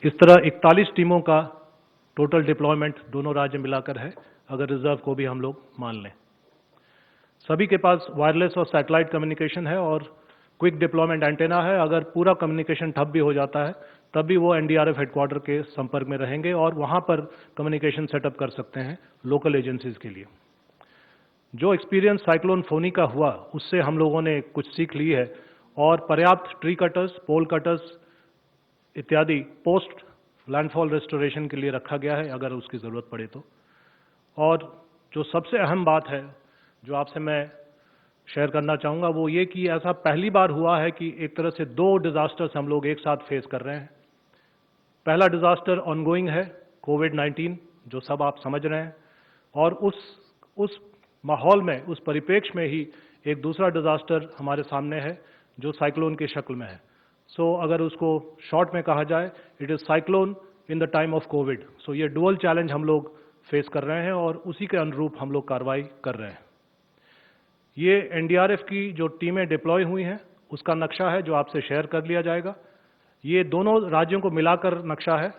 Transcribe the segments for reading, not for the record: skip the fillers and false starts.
इस तरह 41 टीमों का टोटल डिप्लॉयमेंट दोनों राज्य मिलाकर है, अगर रिजर्व को भी हम लोग मान लें। सभी के पास वायरलेस और सैटेलाइट कम्युनिकेशन है और क्विक डिप्लॉयमेंट एंटेना है। अगर पूरा कम्युनिकेशन ठप भी हो जाता है तब भी वो एनडीआरएफ हेडक्वार्टर के संपर्क में रहेंगे और वहां पर कम्युनिकेशन सेटअप कर सकते हैं लोकल एजेंसीज के लिए। जो एक्सपीरियंस साइक्लोन फोनी का हुआ उससे हम लोगों ने कुछ सीख ली है और पर्याप्त ट्री कटर्स, पोल कटर्स इत्यादि पोस्ट लैंडफॉल रेस्टोरेशन के लिए रखा गया है अगर उसकी ज़रूरत पड़े तो। और जो सबसे अहम बात है जो आपसे मैं शेयर करना चाहूँगा वो ये कि ऐसा पहली बार हुआ है कि एक तरह से दो डिज़ास्टर्स हम लोग एक साथ फेस कर रहे हैं। पहला डिज़ास्टर ऑनगोइंग है कोविड-19 जो सब आप समझ रहे हैं, और उस माहौल में, उस परिप्रेक्ष्य में ही एक दूसरा डिज़ास्टर हमारे सामने है जो साइक्लोन की शक्ल में है। सो अगर उसको शॉर्ट में कहा जाए, it is cyclone in the time of Covid. So ये डुअल चैलेंज हम लोग फेस कर रहे हैं और उसी के अनुरूप हम लोग कार्रवाई कर रहे हैं। ये एनडीआरएफ की जो टीमें डिप्लॉय हुई हैं उसका नक्शा है जो आपसे शेयर कर लिया जाएगा। ये दोनों राज्यों को मिलाकर नक्शा है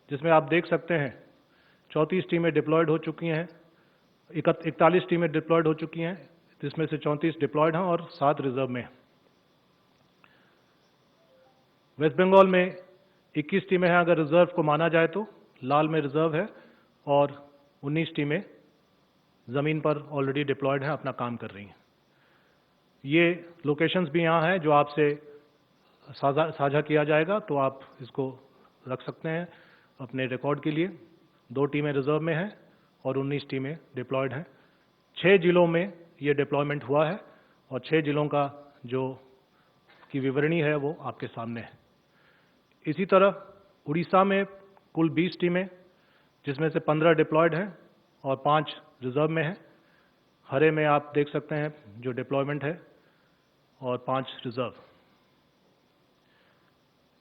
जिसमें आप देख सकते हैं 34 टीमें डिप्लॉयड हो चुकी हैं, 41 टीमें डिप्लॉयड हो चुकी हैं, जिसमें से 34 डिप्लॉयड हैं और 7 रिजर्व में। वेस्ट बंगाल में 21 टीमें हैं अगर रिजर्व को माना जाए तो, लाल में रिजर्व है, और 19 टीमें ज़मीन पर ऑलरेडी डिप्लॉयड हैं, अपना काम कर रही हैं। ये लोकेशंस भी यहाँ हैं जो आपसे साझा किया जाएगा, तो आप इसको रख सकते हैं अपने रिकॉर्ड के लिए। 2 टीमें रिजर्व में हैं और 19 टीमें डिप्लॉयड हैं। 6 जिलों में ये डिप्लॉयमेंट हुआ है और 6 जिलों का जो की विवरणी है वो आपके सामने है। इसी तरह उड़ीसा में कुल 20 टीमें, जिसमें से 15 डिप्लॉयड हैं और 5 रिजर्व में हैं। हरे में आप देख सकते हैं जो डिप्लॉयमेंट है, और 5 रिजर्व।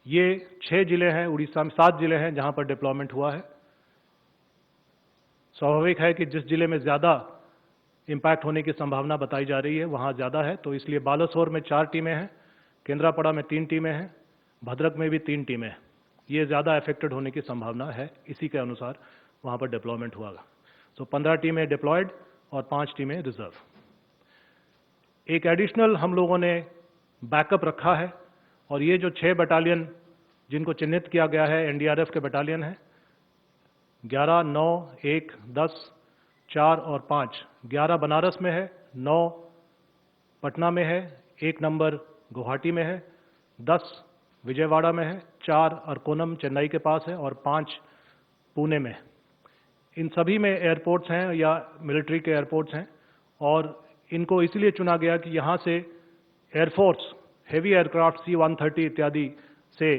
ये 6 जिले हैं उड़ीसा में, 7 जिले हैं जहां पर डिप्लॉयमेंट हुआ है। स्वाभाविक है कि जिस जिले में ज़्यादा इम्पैक्ट होने की संभावना बताई जा रही है वहाँ ज़्यादा है, तो इसलिए बालासोर में 4 टीमें हैं, केंद्रापड़ा में 3 टीमें हैं, भद्रक में भी 3 टीमें हैं। ये ज़्यादा अफेक्टेड होने की संभावना है, इसी के अनुसार वहाँ पर डिप्लॉयमेंट हुआ। सो 15 टीमें डिप्लॉयड और 5 टीमें रिजर्व। एक एडिशनल हम लोगों ने बैकअप रखा है, और ये जो 6 बटालियन जिनको चिन्हित किया गया है एनडीआरएफ के बटालियन हैं, 11, 9, 1, 10, 4 और 5। 11 बनारस में है, 9 पटना में है, 1 नंबर गुवाहाटी में है, 10 विजयवाड़ा में है, 4 अरकोनम चेन्नई के पास है और 5 पुणे में। इन सभी में एयरपोर्ट्स हैं या मिलिट्री के एयरपोर्ट्स हैं, और इनको इसलिए चुना गया कि यहाँ से एयरफोर्स हेवी एयरक्राफ्ट C-130 इत्यादि से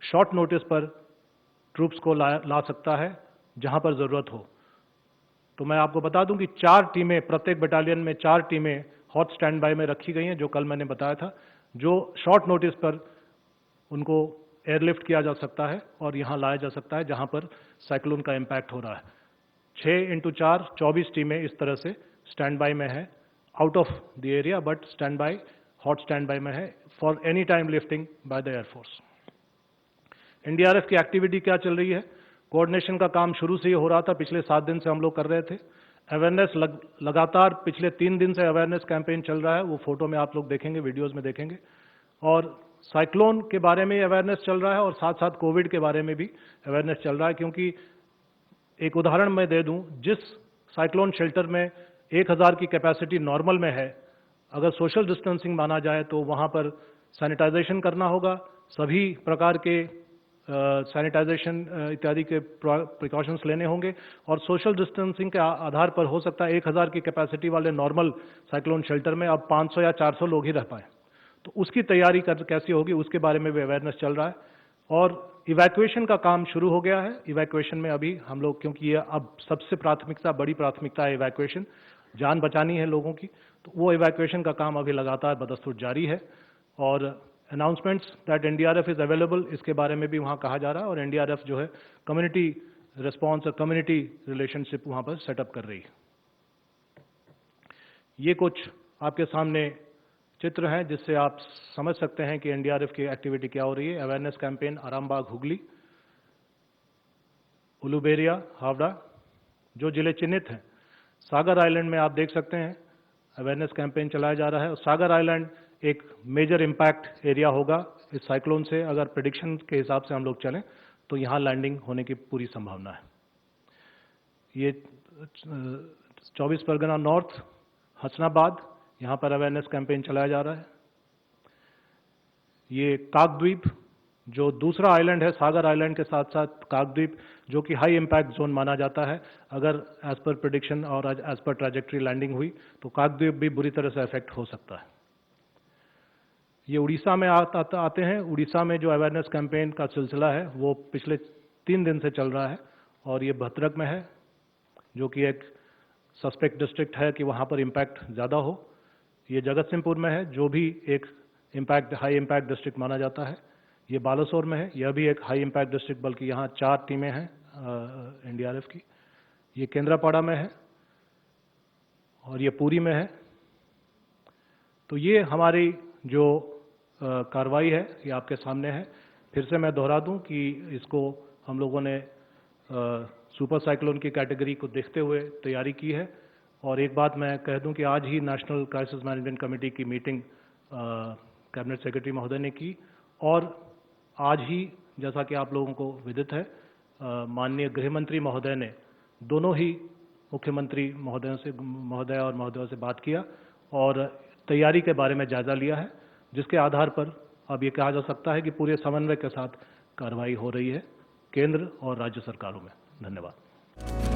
शॉर्ट नोटिस पर ट्रूप्स को ला सकता है जहाँ पर ज़रूरत हो। तो मैं आपको बता दूं कि 4 टीमें, प्रत्येक बटालियन में 4 टीमें हॉट स्टैंड बाय में रखी गई हैं, जो कल मैंने बताया था, जो शॉर्ट नोटिस पर उनको एयरलिफ्ट किया जा सकता है और यहाँ लाया जा सकता है जहाँ पर साइक्लोन का इम्पैक्ट हो रहा है। 6 × 4 24 टीमें इस तरह से स्टैंड बाय में है, out of the area, but stand by, hot stand by में है for any time lifting by the air force. NDRF की एक्टिविटी क्या चल रही है? कोऑर्डिनेशन का काम शुरू से ही हो रहा था, पिछले 7 दिन से हम लोग कर रहे थे। अवेयरनेस लगातार पिछले 3 दिन से अवेयरनेस कैंपेन चल रहा है, वो फोटो में आप लोग देखेंगे, वीडियोस में देखेंगे। और साइक्लोन के बारे में अवेयरनेस चल रहा है और साथ साथ कोविड के बारे में भी अवेयरनेस चल रहा है, क्योंकि एक उदाहरण मैं दे दूं, जिस साइक्लोन शेल्टर में 1000 की कैपेसिटी नॉर्मल में है, अगर सोशल डिस्टेंसिंग माना जाए तो वहाँ पर सैनिटाइजेशन करना होगा, सभी प्रकार के सैनिटाइजेशन इत्यादि के प्रिकॉशंस लेने होंगे, और सोशल डिस्टेंसिंग के आधार पर हो सकता है 1000 की कैपेसिटी वाले नॉर्मल साइक्लोन शेल्टर में अब 500 या 400 लोग ही रह पाए। तो उसकी तैयारी कैसी होगी उसके बारे में भी अवेयरनेस चल रहा है। और इवैक्यूएशन का काम शुरू हो गया है। इवैक्यूएशन में अभी हम लोग, क्योंकि ये अब सबसे प्राथमिकता, बड़ी प्राथमिकता है इवैक्यूएशन, जान बचानी है लोगों की, तो वो इवैक्यूएशन का काम अभी लगातार बदस्तूर जारी है। और announcements that NDRF is available, इसके बारे में भी वहाँ कहा जा रहा है, और एनडीआरएफ जो है कम्युनिटी रिस्पॉन्स और कम्युनिटी रिलेशनशिप वहाँ पर सेटअप कर रही है। ये कुछ आपके सामने चित्र हैं जिससे आप समझ सकते हैं कि एनडीआरएफ की एक्टिविटी क्या हो रही है। अवेयरनेस कैंपेन आरामबाग हुगली, उलुबेरिया, हावड़ा, जो जिले चिन्हित हैं। सागर आइलैंड में आप देख सकते हैं अवेयरनेस कैंपेन चलाया जा रहा है, और सागर आइलैंड एक मेजर इम्पैक्ट एरिया होगा इस साइक्लोन से। अगर प्रेडिक्शन के हिसाब से हम लोग चलें तो यहाँ लैंडिंग होने की पूरी संभावना है। ये 24 परगना नॉर्थ, हसनाबाद, यहाँ पर अवेयरनेस कैंपेन चलाया जा रहा है। ये काकद्वीप, जो दूसरा आइलैंड है सागर आइलैंड के साथ साथ काकद्वीप, जो कि हाई इम्पैक्ट जोन माना जाता है। अगर एज पर प्रेडिक्शन और एज पर ट्रैजेक्टरी लैंडिंग हुई तो काकद्वीप भी बुरी तरह से अफेक्ट हो सकता है। ये उड़ीसा में आते हैं। उड़ीसा में जो अवेयरनेस कैंपेन का सिलसिला है वो पिछले 3 दिन से चल रहा है, और ये भद्रक में है, जो कि एक सस्पेक्ट डिस्ट्रिक्ट है कि वहाँ पर इम्पैक्ट ज़्यादा हो। ये जगतसिंहपुर में है, जो भी एक हाई इम्पैक्ट डिस्ट्रिक्ट माना जाता है। ये बालासोर में है, यह भी एक हाई इम्पैक्ट डिस्ट्रिक्ट, बल्कि यहाँ 4 टीमें हैं एनडीआरएफ की। ये केंद्रापाड़ा में है और ये पुरी में है। तो ये हमारी जो कार्रवाई है ये आपके सामने है। फिर से मैं दोहरा दूं कि इसको हम लोगों ने सुपर साइक्लोन की कैटेगरी को देखते हुए तैयारी की है। और एक बात मैं कह दूं कि आज ही नेशनल क्राइसिस मैनेजमेंट कमेटी की मीटिंग कैबिनेट सेक्रेटरी महोदय ने की, और आज ही, जैसा कि आप लोगों को विदित है, माननीय गृह मंत्री महोदय ने दोनों ही मुख्यमंत्री महोदय और महोदयों से बात किया और तैयारी के बारे में जायजा लिया है, जिसके आधार पर अब ये कहा जा सकता है कि पूरे समन्वय के साथ कार्रवाई हो रही है केंद्र और राज्य सरकारों में। धन्यवाद।